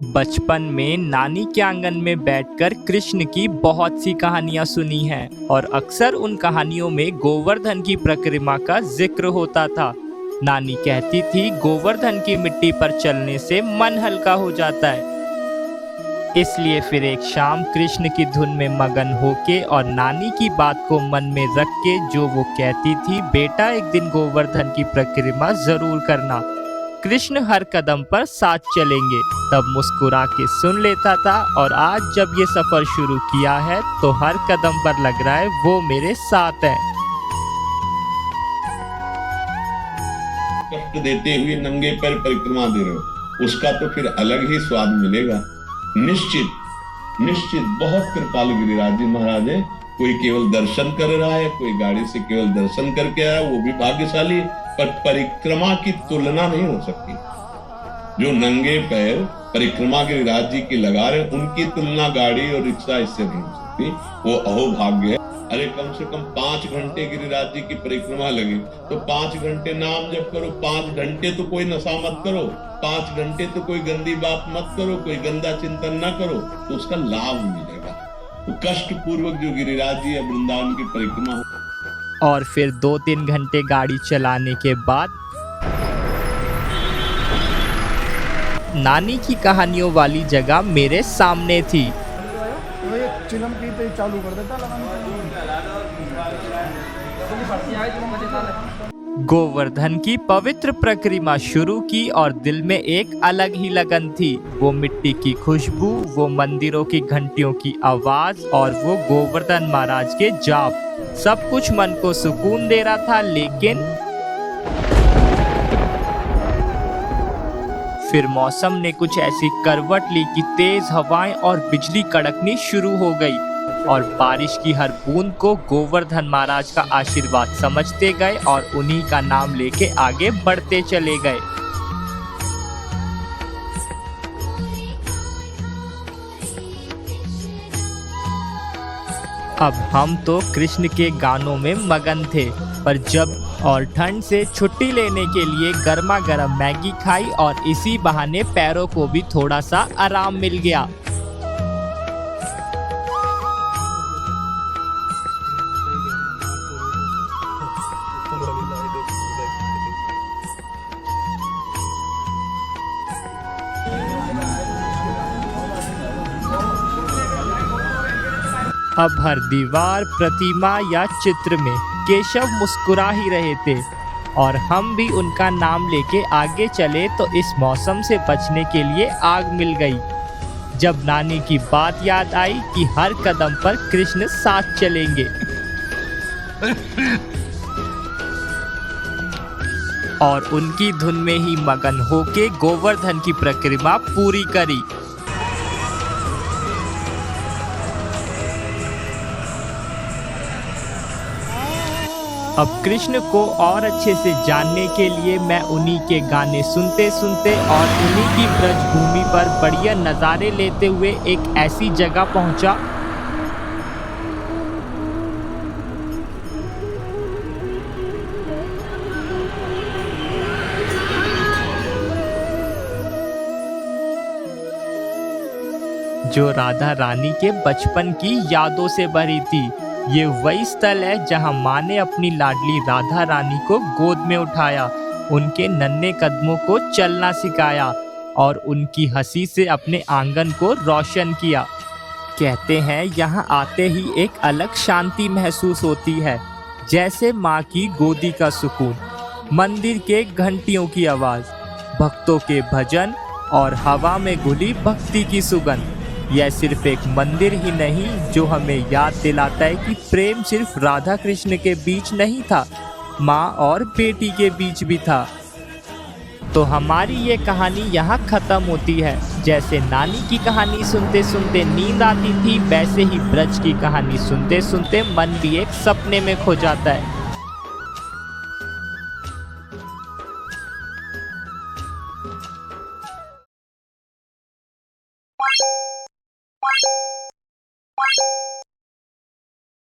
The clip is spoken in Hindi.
बचपन में नानी के आंगन में बैठकर कृष्ण की बहुत सी कहानियां सुनी हैं और अक्सर उन कहानियों में गोवर्धन की परिक्रमा का जिक्र होता था। नानी कहती थी गोवर्धन की मिट्टी पर चलने से मन हल्का हो जाता है। इसलिए फिर एक शाम कृष्ण की धुन में मगन होके और नानी की बात को मन में रख के जो वो कहती थी, बेटा एक दिन गोवर्धन की परिक्रमा जरूर करना, कृष्ण हर कदम पर साथ चलेंगे, तब मुस्कुरा के सुन लेता था। और आज जब ये सफर शुरू किया है तो हर कदम पर लग रहा है वो मेरे साथ है। कष्ट देते हुए नंगे पैर परिक्रमा दे रहे हो, उसका तो फिर अलग ही स्वाद मिलेगा। निश्चित बहुत कृपालु गिरिराज जी महाराज है। कोई केवल दर्शन कर रहा है, कोई गाड़ी से केवल दर्शन करके आया, वो भी भाग्यशाली, पर परिक्रमा की तुलना नहीं हो सकती। जो नंगे पैर परिक्रमा गिरिराज जी की लगा रहे, उनकी तुलना गाड़ी और रिक्शा इससे नहीं हो सकती। वो अहोभाग्य है। अरे कम से कम 5 घंटे गिरिराज जी की परिक्रमा लगे तो 5 घंटे नाम जप करो, 5 घंटे तो कोई नशा मत करो, 5 घंटे तो कोई गंदी बात मत करो, कोई गंदा चिंतन ना करो, तो उसका लाभ मिलेगा। तो कष्ट पूर्वक जो गिरिराज जी या वृंदावन की परिक्रमा हो। और फिर 2-3 घंटे गाड़ी चलाने के बाद नानी की कहानियों वाली जगह मेरे सामने थी। चालू कर देता गोवर्धन की पवित्र परिक्रमा शुरू की और दिल में एक अलग ही लगन थी। वो मिट्टी की खुशबू, वो मंदिरों की घंटियों की आवाज और वो गोवर्धन महाराज के जाप, सब कुछ मन को सुकून दे रहा था। लेकिन फिर मौसम ने कुछ ऐसी करवट ली कि तेज हवाएं और बिजली कड़कनी शुरू हो गई और बारिश की हर बूंद को गोवर्धन महाराज का आशीर्वाद समझते गए और उन्हीं का नाम लेके आगे बढ़ते चले गए। अब हम तो कृष्ण के गानों में मगन थे, पर जब और ठंड से छुट्टी लेने के लिए गर्मा गर्म मैगी खाई और इसी बहाने पैरों को भी थोड़ा सा आराम मिल गया। अब हर दीवार, प्रतिमा या चित्र में केशव मुस्कुरा ही रहे थे और हम भी उनका नाम लेके आगे चले तो इस मौसम से बचने के लिए आग मिल गई। जब नानी की बात याद आई कि हर कदम पर कृष्ण साथ चलेंगे और उनकी धुन में ही मगन होके गोवर्धन की परिक्रमा पूरी करी। अब कृष्ण को और अच्छे से जानने के लिए मैं उन्हीं के गाने सुनते सुनते और उन्हीं की ब्रज भूमि पर बढ़िया नज़ारे लेते हुए एक ऐसी जगह पहुंचा जो राधा रानी के बचपन की यादों से भरी थी। ये वही स्थल है जहां माँ ने अपनी लाडली राधा रानी को गोद में उठाया, उनके नन्हे कदमों को चलना सिखाया और उनकी हंसी से अपने आंगन को रोशन किया। कहते हैं यहाँ आते ही एक अलग शांति महसूस होती है, जैसे माँ की गोदी का सुकून, मंदिर के घंटियों की आवाज़, भक्तों के भजन और हवा में घुली भक्ति की सुगंध। यह सिर्फ एक मंदिर ही नहीं जो हमें याद दिलाता है कि प्रेम सिर्फ राधा कृष्ण के बीच नहीं था, माँ और बेटी के बीच भी था। तो हमारी ये कहानी यहाँ ख़त्म होती है। जैसे नानी की कहानी सुनते सुनते नींद आती थी, वैसे ही ब्रज की कहानी सुनते सुनते मन भी एक सपने में खो जाता है।